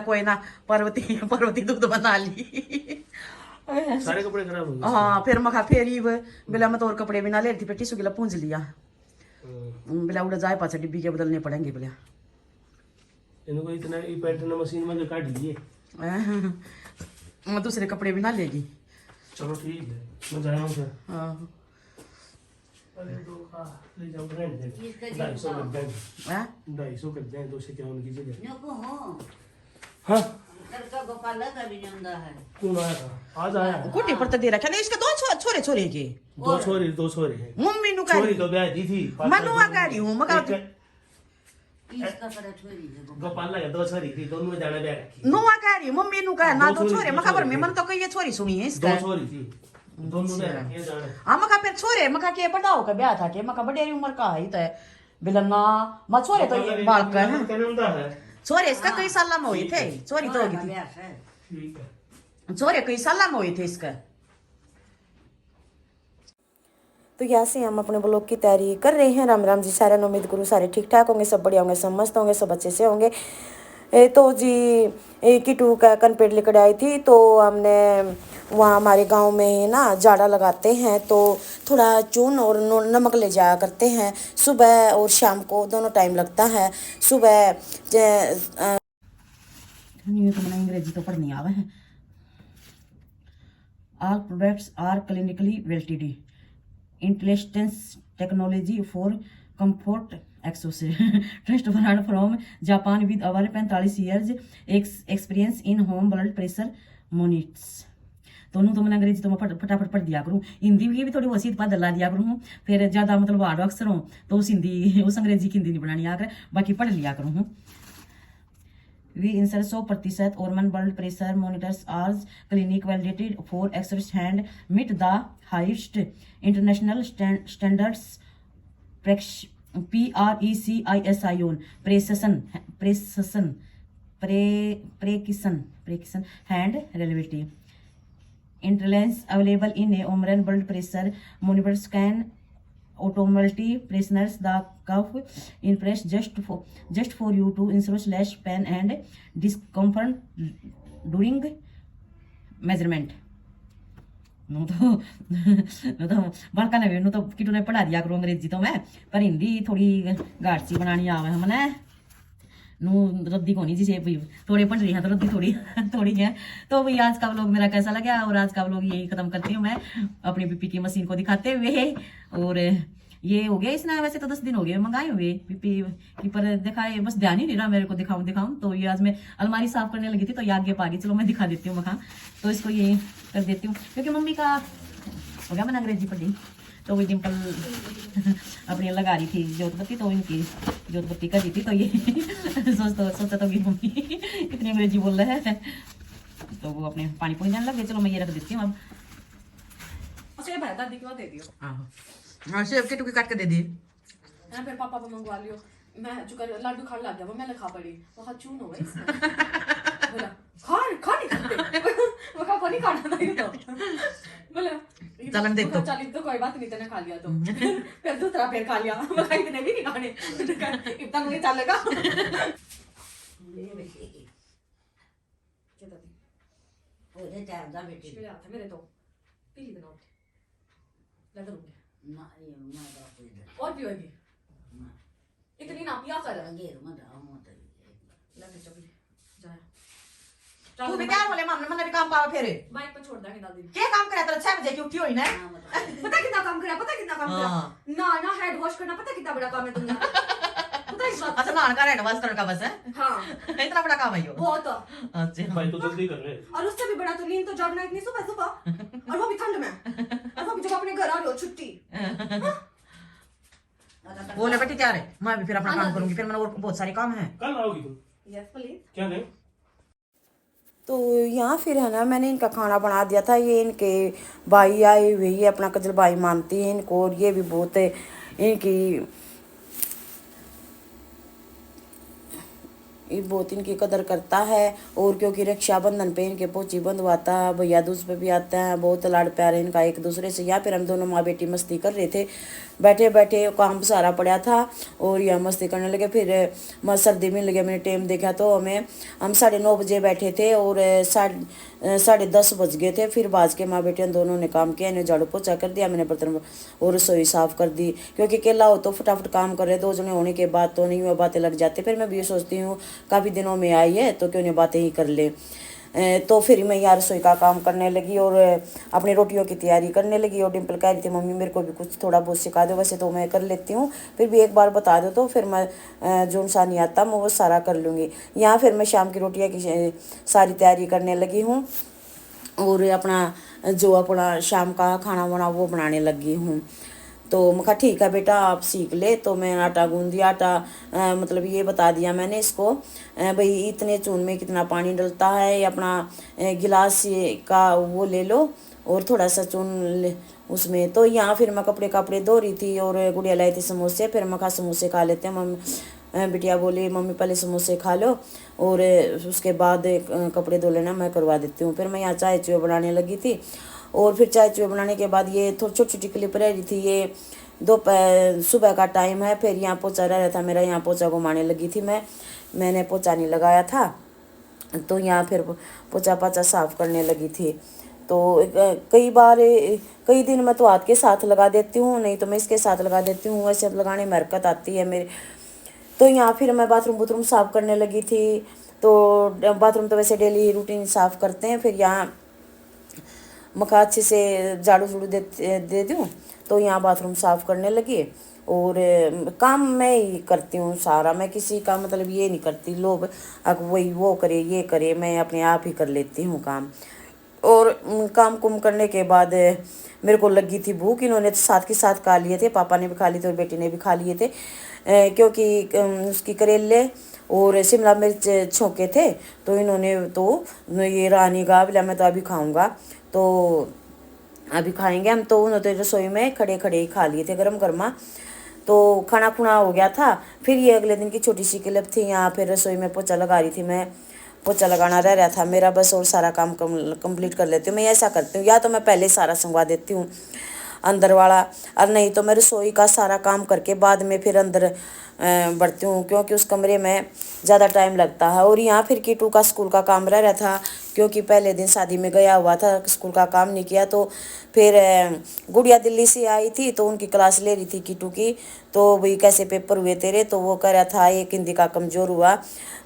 कोई ना, पर्वती पर्वती दूध बना ली। सारे कपड़े खराब हो गए। हाँ फिर मैं फिर ही बिला मैं तो और कपड़े भी ना ले रही थी, पेटी सुगीला पूंज लिया बिला उड़ जाए पाछा डिब्बी के बदलने पड़ेंगे बिला इनको इतना ये पैटर्न मशीन में काट लिए। मैं दूसरे कपड़े भी ना लेगी। चलो ठीक है मैं जा रहा हूँ फिर। हाँ अरे दो का ले जाओ ब्रांड दे 250 कर दें। 250 कर दें 251 की जगह। हाँ गोपाल का भी जमदा है। कौन आया था? आज आया है। कुटी पर तो दे रखा नहीं, इसके दो छोरे छोरे के दो छोरे हैं। मम्मी नु छोरी कह तो ब्याह दी थी। मनुआ कह रही हूँ मगर इसका पर छोरी है गोपाल लगा दो छोरी थी, दोनों में जाना ब्याह रखी। नुआ कह रही हूँ मम्मी नु कह ना, दो छोरे मैं खबर में मन तो कही छोरी सुनी है इसका। दो छोरी थी दोनों ब्याह रखी जाना। हाँ मका फिर छोरे मका के पटाओ का ब्याह था के मका बड़ेरी उम्र का है तो बिलन्ना म छोरे तो ये बाल का है छोरे इसका कई साल में हुए थे, छोरी तो होगी थी ठीक है। छोरे कई साल में हुए थे इसका। तो यहाँ से हम अपने ब्लॉग की तैयारी कर रहे हैं। राम राम जी सारे, उम्मीद करूँ सारे ठीक ठाक होंगे, सब बढ़िया होंगे, सब मस्त होंगे, सब अच्छे से होंगे। तो जी किटू का कनपेट लेकर आई थी, तो हमने वहाँ हमारे गांव में है ना जाड़ा लगाते हैं, तो थोड़ा चून और नमक ले जाया करते हैं। सुबह और शाम को दोनों टाइम लगता है। सुबह अंग्रेजी तो पढ़नी आवे है। All products are clinically validated. Intelligence technology for comfort accessory. Trust brand from Japan with over 45 years experience in home blood pressure monitors. दोनों तो मैंने अंग्रेजी तो मैं फटाफट पढ़ दिया करूँ, हिंदी की भी थोड़ी वसीत पा दला दिया करूँ, फिर ज़्यादा मतलब हार्ड अक्षर हो तो उस हिंदी उस अंग्रेजी की हिंदी नहीं बनानी आकर, बाकी पढ़ लिया करूँ। We insert 100% Orman blood pressure monitors are clinic validated for exercise and meet the highest international standards. Precision and reliability. Intelligence available in a Orman blood pressure monitors can automatically pressures the cuff in press just for you to ensure less pain and discomfort during measurement. No तो बालका ने no तो किटू ने पढ़ा दिया करो अंग्रेजी तो मैं, पर हिंदी थोड़ी गाढ़ सी बनानी आवे हमने नू रद्दी कोनी जी से थोड़े पढ़ रही है तो रद्दी थोड़ी थोड़ी है। तो भाई आज का व्लॉग मेरा कैसा लगा, और आज का व्लॉग यही खत्म करती हूँ मैं अपनी बीपी की मशीन को दिखाते हुए। और ये हो गया इसने वैसे तो 10 दिन हो गए मंगाए हुए बीपी की, पर दिखाए बस ध्यान ही नहीं रहा मेरे को दिखाऊं। तो ये आज मैं अलमारी साफ करने लगी थी तो ये आगे पा गई, चलो मैं दिखा देती हूँ मखा, तो इसको ये कर देती हूँ क्योंकि मम्मी का हो गया मैंने अंग्रेजी पढ़ी। तो वही डिम्पल अपनी लगा रही थी जोतबत्ती, तो इनकी जोतबत्ती कर रही थी, तो ये सोचा तो मम्मी कितनी अंग्रेजी बोल रहा है, तो वो अपने पानी पुनी जाने लग गए। चलो मैं ये रख देती हूँ अब। दादी को दे दियो। हाँ सेब के टुकड़े काट के दे दिए। फिर पापा को मंगवा लियो। मैं चुकर लाडू खाने लग गया, वो मैं लिखा पड़ी बहुत चून हो गई इसमें। बोला खा नहीं खाते वो खा नहीं खाना था ये तो। बोला चलन देख तो चल तो कोई बात नहीं, तने खा लिया तो फिर दूसरा फिर खा लिया, मैं कहा इतने भी नहीं खाने इतना मुझे चलेगा। पूरे टाइम दा बेटी मुश्किल आता मेरे तो पीली बनाओ लगा दूंगी ना ये मैं दा कोई और पियोगी इतनी ना पिया कर अंगेर में दा मत लगे चल जा तू भी क्या बोले मामले मैंने भी काम पावा फिर बाइक पे छोड़ देंगे दादी क्या काम करा तेरा 6 बजे की उठी हुई ना, पता कितना काम करा, पता कितना काम करा ना हेड वॉश करना, पता कितना बड़ा काम है तुमने पता इस बात। अच्छा नहाने का रेड वाश करने का बस है। हाँ इतना बड़ा काम है ये बहुत। अच्छा भाई तो जल्दी कर ले। और उससे भी बड़ा तो नींद तो जागना इतनी सुबह सुबह, और वो भी ठंड में, और वो भी जब अपने घर आ रहे हो छुट्टी। बोले बेटी क्या रे, मैं भी फिर अपना काम करूंगी, फिर मैंने और बहुत सारे काम है। कल आओगी तुम? Yes please. क्या नहीं तो यहाँ फिर है ना मैंने इनका खाना बना दिया था। ये इनके भाई आए हुए, ये अपना कजल भाई मानती हैं इनको, और ये भी बहुत इनकी ये बहुत इनकी कदर करता है। और क्योंकि रक्षाबंधन पे इनके पोची बंधवाता है, भैया दूज पे भी आते हैं, बहुत लाड़ प्यार है इनका एक दूसरे से। यहाँ फिर हम दोनों माँ बेटी मस्ती कर रहे थे, बैठे बैठे काम सारा पड़ा था और यह मस्ती करने लगे। फिर सर्दी में लगे, मैंने टाइम देखा तो हम 9:30 बजे बैठे थे और 10:30 बज गए थे। फिर बाज के माँ बेटे दोनों ने काम किया, इन्हें झाड़ू पोछा कर दिया, मैंने बर्तन और रसोई साफ कर दी। क्योंकि अकेला हो तो फटाफट काम कर रहे, 2 जने होने के बाद तो नहीं हुआ, बातें लग जाती। फिर मैं भी ये सोचती हूँ काफ़ी दिनों में आई है तो क्यों नहीं बातें ही कर ले। तो फिर मैं यहाँ रसोई का काम करने लगी और अपनी रोटियों की तैयारी करने लगी। और डिम्पल कह रही थी मम्मी मेरे को भी कुछ थोड़ा बहुत सिखा दो, वैसे तो मैं कर लेती हूँ, फिर भी एक बार बता दो तो फिर मैं जो सा नहीं आता मैं वो सारा कर लूँगी। यहाँ फिर मैं शाम की रोटियाँ की सारी तैयारी करने लगी हूँ और अपना शाम का खाना वाना वो बनाने लगी हूँ। तो मैं कहा ठीक है बेटा आप सीख ले। तो मैं आटा गूंद दिया, मतलब ये बता दिया मैंने इसको भाई इतने चून में कितना पानी डलता है, अपना गिलास का वो ले लो और थोड़ा सा चून ले उसमें। तो यहाँ फिर मैं कपड़े धो रही थी और गुड़िया लाई थी समोसे। फिर मैं कहा समोसे खा लेते हैं। मम्मी बिटिया बोली मम्मी पहले समोसे खा लो और उसके बाद कपड़े धो लेना, मैं करवा देती हूँ। फिर मैं यहाँ चाय चूहे बनाने लगी थी और फिर चाय चूहे बनाने के बाद ये थोड़ी छोटी छोटी क्लिप रह रही थी। ये सुबह का टाइम है। फिर यहाँ पोछा रह रहा था मेरा, यहाँ पोछा घुमाने लगी थी मैंने पोछा नहीं लगाया था तो यहाँ फिर पोछा पाछा साफ करने लगी थी। तो कई दिन मैं तो हाथ के साथ लगा देती हूँ, नहीं तो मैं इसके साथ लगा देती हूँ, वैसे अब लगाने में हरकत आती है मेरे। तो यहाँ फिर मैं बाथरूम साफ़ करने लगी थी। तो बाथरूम तो वैसे डेली रूटीन साफ़ करते हैं। फिर यहाँ मखा अच्छे से झाड़ू दे दूँ तो यहाँ बाथरूम साफ़ करने लगी। और काम मैं ही करती हूँ सारा, मैं किसी का मतलब ये नहीं करती लोग वही वो करे ये करे, मैं अपने आप ही कर लेती हूँ काम। और काम कुम करने के बाद मेरे को लगी थी भूख। इन्होंने तो साथ के साथ खा लिए थे, पापा ने भी खा लिए थे और बेटी ने भी खा लिए थे क्योंकि उसकी करेले और शिमला मिर्च छोंके थे। तो इन्होंने तो ये रानी का बोला मैं तो अभी खाऊंगा, तो अभी खाएंगे हम। तो उन्होंने रसोई में खड़े खड़े ही खा लिए थे गर्म गर्मा। तो खाना खुना हो गया था। फिर ये अगले दिन की छोटी सी क्लिप थी। यहाँ फिर रसोई में पोछा लगा रही थी मैं, पोछा लगाना रह रहा था मेरा बस और सारा काम कंप्लीट कर लेती हूँ। मैं ऐसा करती हूँ या तो मैं पहले सारा संगवा देती हूँ अंदर वाला, और नहीं तो मैं रसोई का सारा काम करके बाद में फिर अंदर बढ़ती हूँ क्योंकि उस कमरे में ज़्यादा टाइम लगता है। और यहाँ फिर कीटू का स्कूल का काम रह रहा था क्योंकि पहले दिन शादी में गया हुआ था, स्कूल का काम नहीं किया। तो फिर गुड़िया दिल्ली से आई थी तो उनकी क्लास ले रही थी कीटू की। तो भाई कैसे पेपर हुए तेरे, तो वो कह रहा था एक हिंदी का कमज़ोर हुआ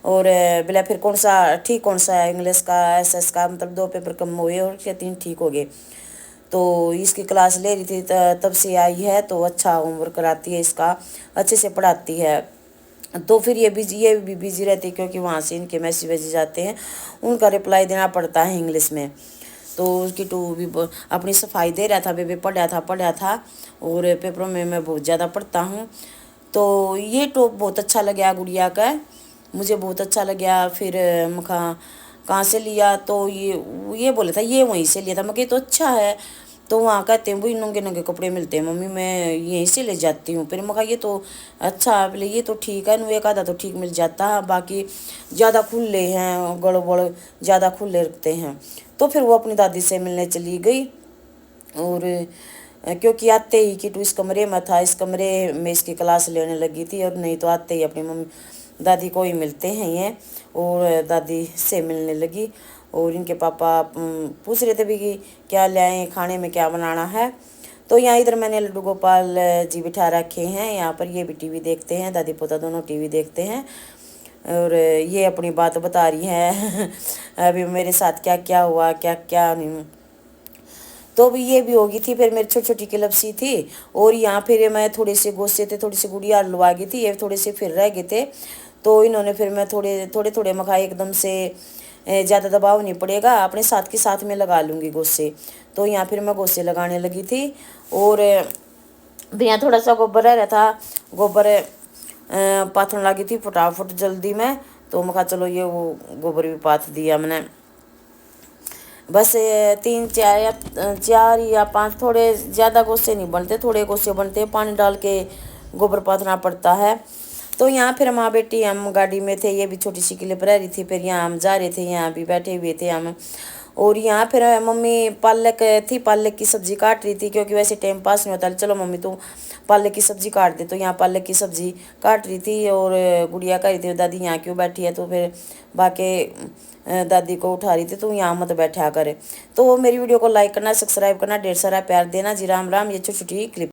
और बोला फिर कौन सा ठीक कौन सा है, इंग्लिश का SS का, मतलब 2 पेपर कम हुए और 3 ठीक हो गए। तो इसकी क्लास ले रही थी तब से आई है। तो अच्छा होमवर्क कराती है इसका, अच्छे से पढ़ाती है। तो फिर ये भी बिजी रहती है क्योंकि वहाँ से इनके मैसेज जाते हैं, उनका रिप्लाई देना पड़ता है इंग्लिश में। तो उसकी टू भी अपनी सफाई दे रहा था, बेबी पढ़ा था और पेपरों में मैं बहुत ज़्यादा पढ़ता हूँ। तो ये टॉप बहुत अच्छा लगा गुड़िया का, मुझे बहुत अच्छा लगा। फिर मैं कहाँ से लिया, तो ये बोला था ये वहीं से लिया था। मैं कही तो अच्छा है। तो वहाँ कहते हैं वही नंगे नंगे कपड़े मिलते हैं मम्मी, मैं यहीं से ले जाती हूँ। फिर मैं कहा ये तो अच्छा, बोले ये तो ठीक है, एक आधा तो ठीक मिल जाता है, बाकी ज़्यादा खुले हैं, गड़बड़ ज़्यादा खुले रखते हैं। तो फिर वो अपनी दादी से मिलने चली गई। और क्योंकि आते ही किटू इस कमरे में था, इस कमरे में इसकी क्लास लेने लगी थी। और नहीं तो आते ही अपनी मम्मी दादी को ही मिलते हैं ये, और दादी से मिलने लगी। और इनके पापा पूछ रहे थे भी कि क्या लाएं, खाने में क्या बनाना है। तो यहाँ इधर मैंने लड्डू गोपाल जी बिठा रखे हैं, यहाँ पर ये भी टीवी देखते हैं, दादी पोता दोनों टीवी देखते हैं। और ये अपनी बात बता रही है अभी मेरे साथ क्या क्या हुआ क्या क्या नहीं। तो भी ये भी होगी थी। फिर मेरी छोटी छोटी क्लिप सी थी। और यहाँ फिर मैं थोड़े से गोश्ते थे, थोड़ी सी गुड़िया लुआ गई थी, ये थोड़े से फिर रह गए थे। तो इन्होंने फिर मैं थोड़े मखा, एकदम से ज़्यादा दबाव नहीं पड़ेगा, अपने साथ के साथ में लगा लूँगी गोश्ते। तो यहाँ फिर मैं गोश्ते लगाने लगी थी। और यहाँ थोड़ा सा गोबर रह रहा था, गोबर पाथन लगी थी फटाफट जल्दी में। तो मैं कहा चलो ये वो गोबर भी पाथ दिया मैंने। बस 3 4 या 5 थोड़े ज़्यादा गोश्ते नहीं बनते, थोड़े गोश्ते बनते हैं, पानी डाल के गोबर पाथना पड़ता है। तो यहाँ फिर माँ बेटी हम गाड़ी में थे, ये भी छोटी सी क्लिप रह रही थी, फिर यहाँ हम जा रहे थे, यहाँ भी बैठे हुए थे हम। और यहाँ फिर मम्मी पालक थी, पालक की सब्जी काट रही थी, क्योंकि वैसे टाइम पास नहीं होता, चलो मम्मी तो पालक की सब्जी काट दे। तो यहाँ पालक की सब्जी काट रही थी और गुड़िया कह रही थी दादी यहाँ क्यों बैठी है, तो फिर बाकी दादी को उठा रही थी, तो यहाँ मत बैठा करे। तो मेरी वीडियो को लाइक करना, सब्सक्राइब करना, ढेर सारा प्यार देना जी। राम राम। ये छोटी छोटी क्लिप।